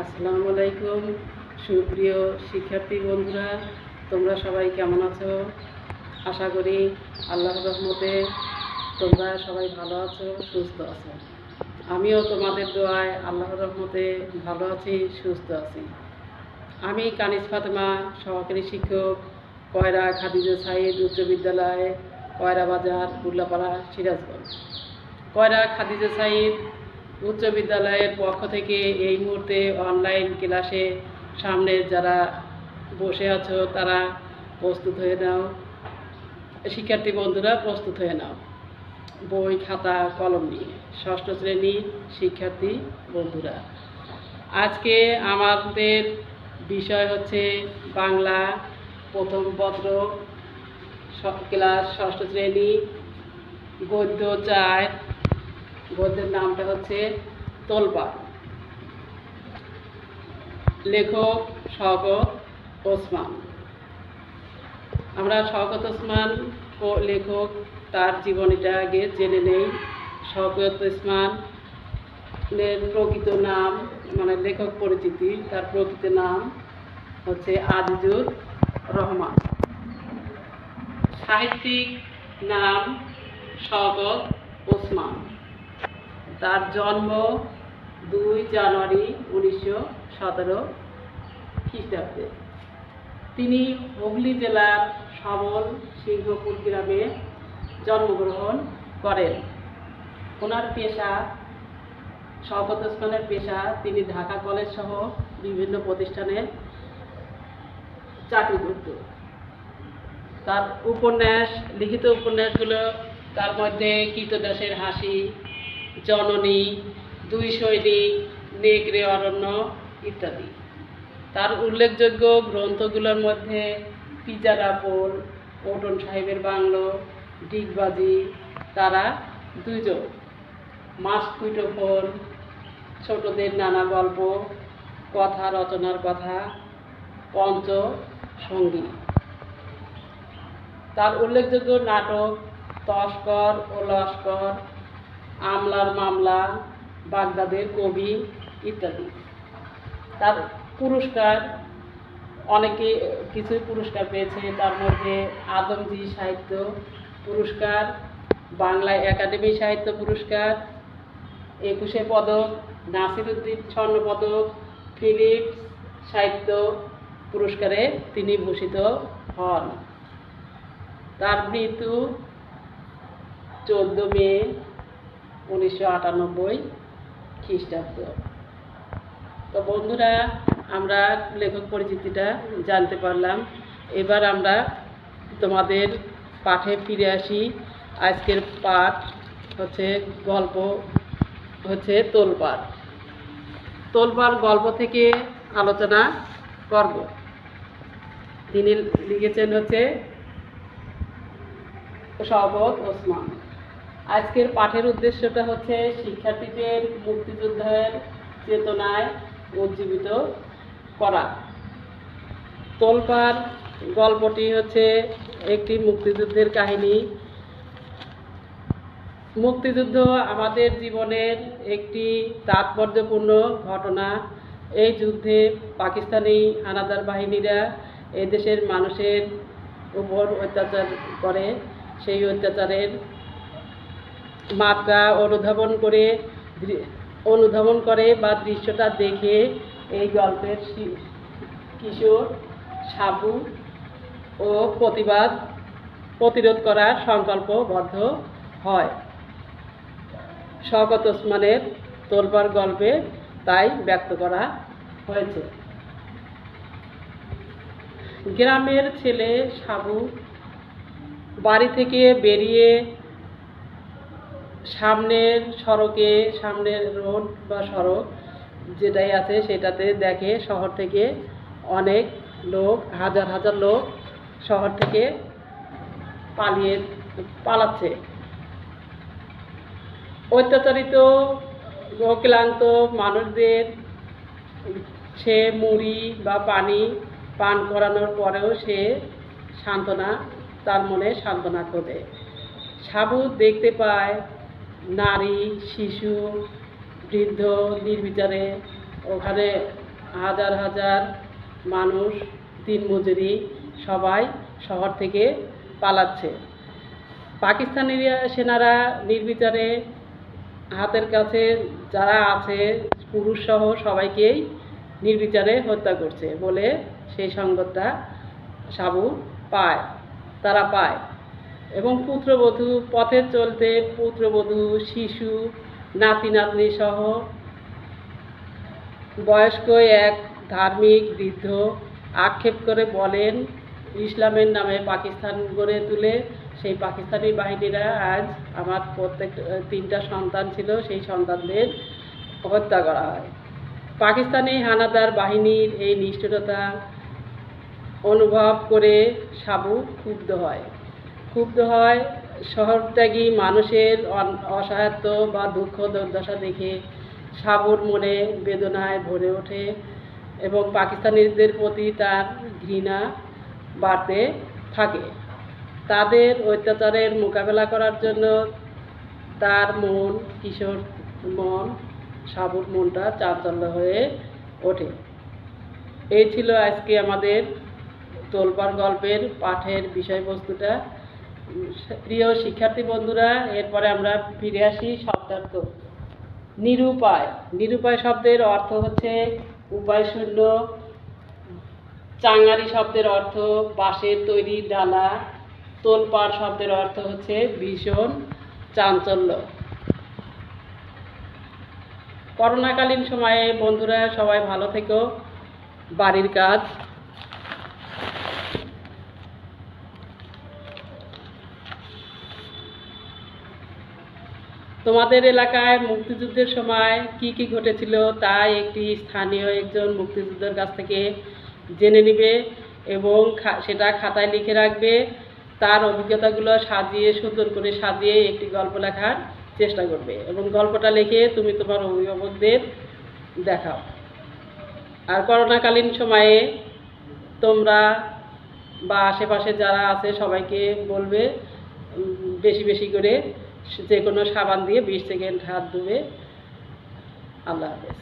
আসসালামু আলাইকুম সুপ্রিয় শিক্ষার্থী বন্ধুরা, তোমরা সবাই কেমন আছো? আশা করি আল্লাহর রহমতে তোমরা সবাই ভালো আছো, সুস্থ আছো। আমিও তোমাদের দোয়ায় আল্লাহর রহমতে ভালো আছি, সুস্থ আছি। আমি কানিজ ফাতেমা, সহকারী শিক্ষক, কয়রা খাদিজা সাইদ উচ্চ বিদ্যালয়, কয়রা বাজার, উল্লাপাড়া, সিরাজগঞ্জ। কয়রা খাদিজা সাইদ উচ্চ বিদ্যালয়ের পক্ষ থেকে এই মুহূর্তে অনলাইন ক্লাসে সামনে যারা বসে আছো তারা প্রস্তুত হয়ে নাও। শিক্ষার্থী বন্ধুরা প্রস্তুত হয়ে নাও, বই খাতা কলম নিয়ে। ষষ্ঠ শ্রেণীর শিক্ষার্থী বন্ধুরা, আজকে আমাদের বিষয় হচ্ছে বাংলা প্রথম পত্র, ক্লাস ষষ্ঠ শ্রেণী, গদ্য 4। গদ্যের নামটা হচ্ছে তোলপাড়। লেখক শওকত ওসমান। আমরা শওকত ওসমান লেখক, তার জীবনীটা আগে জেনে নেই। শওকত ওসমানের প্রকৃত নাম, মানে লেখক পরিচিতি, তার প্রকৃত নাম হচ্ছে আজিজুর রহমান। সাহিত্যিক নাম শওকত ওসমান। তার জন্ম 2 জানুয়ারি 1917 খ্রিস্টাব্দে। তিনি হুগলি জেলার সমল সিংহপুর গ্রামে জন্মগ্রহণ করেন। ওনার পেশা, শওকত ওসমানের পেশা, তিনি ঢাকা কলেজ সহ বিভিন্ন প্রতিষ্ঠানে চাকরি করত। তার উপন্যাস, লিখিত উপন্যাসগুলো, তার মধ্যে কৃতদাসের হাসি, জননী, 2 সৈনিক, নেকড়ে অরণ্য ইত্যাদি। তার উল্লেখযোগ্য গ্রন্থগুলোর মধ্যে পিজারা পোল, ওটন সাহেবের বাংলো, ডিগবাজি, তারা 2 জন, মাসকুইটো ফোন, ছোটদের নানা গল্প, কথা রচনার কথা, পঞ্চ সঙ্গী। তার উল্লেখযোগ্য নাটক তস্কর ও লস্কর, আমলার মামলা, বাগদাদের কবি ইত্যাদি। তার পুরস্কার, অনেকে কিছুই পুরস্কার পেয়েছে। তার মধ্যে আদমজী সাহিত্য পুরস্কার, বাংলা একাডেমি সাহিত্য পুরস্কার, 21 পদক, নাসিরুদ্দিন স্বর্ণপদক, ফিলিপস সাহিত্য পুরস্কারে তিনি ভূষিত হন। তার মৃত্যু 14 মে 1998 খ্রিস্টাব্দ। তো বন্ধুরা, আমরা লেখক পরিচিতিটা জানতে পারলাম। এবার আমরা তোমাদের পাঠে ফিরে আসি। আজকের পাঠ হচ্ছে গল্প, হচ্ছে তোলপাড়। তোলপাড় গল্প থেকে আলোচনা করব। তিনি লিখেছেন হচ্ছে শওকত ওসমান। আজকের পাঠের উদ্দেশ্যটা হচ্ছে শিক্ষার্থীদের মুক্তিযুদ্ধের চেতনায় উজ্জীবিত করা। তোলপাড় গল্পটি হচ্ছে একটি মুক্তিযুদ্ধের কাহিনী। মুক্তিযুদ্ধ আমাদের জীবনের একটি তাৎপর্যপূর্ণ ঘটনা। এই যুদ্ধে পাকিস্তানি হানাদার বাহিনীরা এদেশের মানুষের উপর অত্যাচার করে। সেই অত্যাচারের মাত্রা অনুধাবন করে বা দৃশ্যটা দেখে এই গল্পের কিশোর সাবু ও প্রতিরোধ করার সংকল্পবদ্ধ হয়। শওকত ওসমানের তোলপাড় গল্পে তাই ব্যক্ত করা হয়েছে। গ্রামের ছেলে সাবু বাড়ি থেকে বেরিয়ে সামনের রোড বা সড়ক যেটাই আছে সেটাতে দেখে শহর থেকে অনেক লোক, হাজার হাজার লোক শহর থেকে পালাচ্ছে। অত্যাচারিত ক্লান্ত মানুষদের সে মুড়ি বা পানি পান করানোর পরেও সে তার মনে সান্ত্বনা খোঁজে। সাবু দেখতে পায় নারী, শিশু, বৃদ্ধ নির্বিচারে ওখানে হাজার হাজার মানুষ দিনমজুরি সবাই শহর থেকে পালাচ্ছে। পাকিস্তানি সেনারা নির্বিচারে হাতের কাছে যারা আছে পুরুষ সহ সবাইকেই নির্বিচারে হত্যা করছে বলে সেই সংবাদটা সাবু তারা পায়। এবং পুত্রবধূ পথে চলতে পুত্রবধূ, শিশু, নাতি নাতনি সহ বয়স্ক এক ধার্মিক বৃদ্ধ আক্ষেপ করে বলেন, ইসলামের নামে পাকিস্তান গড়ে তুলে সেই পাকিস্তানি বাহিনীরা আজ আমার প্রত্যেক 3টা সন্তান ছিল, সেই সন্তানদের হত্যা করা হয়। পাকিস্তানি হানাদার বাহিনীর এই নিষ্ঠুরতা অনুভব করে সাবু ক্ষুব্ধ হয়। শহরত্যাগী মানুষের অসহায়ত্ব বা দুঃখ দুর্দশা দেখে সাবুর মনে বেদনায় ভরে ওঠে এবং পাকিস্তানিদের প্রতি তার ঘৃণা বাড়তে থাকে। তাদের অত্যাচারের মোকাবেলা করার জন্য তার কিশোর মন, সাবুর মনটা চাঞ্চল্য হয়ে ওঠে। এই ছিল আজকে আমাদের তোলপাড় গল্পের পাঠের বিষয়বস্তুটা। প্রিয় শিক্ষার্থী বন্ধুরা, এরপরে আমরা ফিরে আসি শব্দার্থ। নিরুপায় শব্দের অর্থ হচ্ছে উপায় শূন্য। চাঙারি শব্দের অর্থ বাঁশের তৈরি ডালা। তোলপাড় শব্দের অর্থ হচ্ছে ভীষণ চাঞ্চল্য। করোনাকালীন সময়ে বন্ধুরা সবাই ভালো থেকো। বাড়ির কাজ। তোমাদের এলাকায় মুক্তিযুদ্ধের সময় কি কি ঘটেছিল তা একটি স্থানীয় একজন মুক্তিযোদ্ধার কাছ থেকে জেনে নিবে এবং সেটা খাতায় লিখে রাখবে। তার অভিজ্ঞতাগুলো সুন্দর করে সাজিয়ে একটি গল্প লেখার চেষ্টা করবে এবং গল্পটা লিখে তুমি তোমার অভিভাবকদের দেখাও। আর করোনাকালীন সময়ে তোমরা বা আশেপাশে যারা আছে সবাইকে বলবে বেশি বেশি করে যে কোনো সাবান দিয়ে 20 সেকেন্ড হাত ধুবে। আল্লাহ হাফেজ।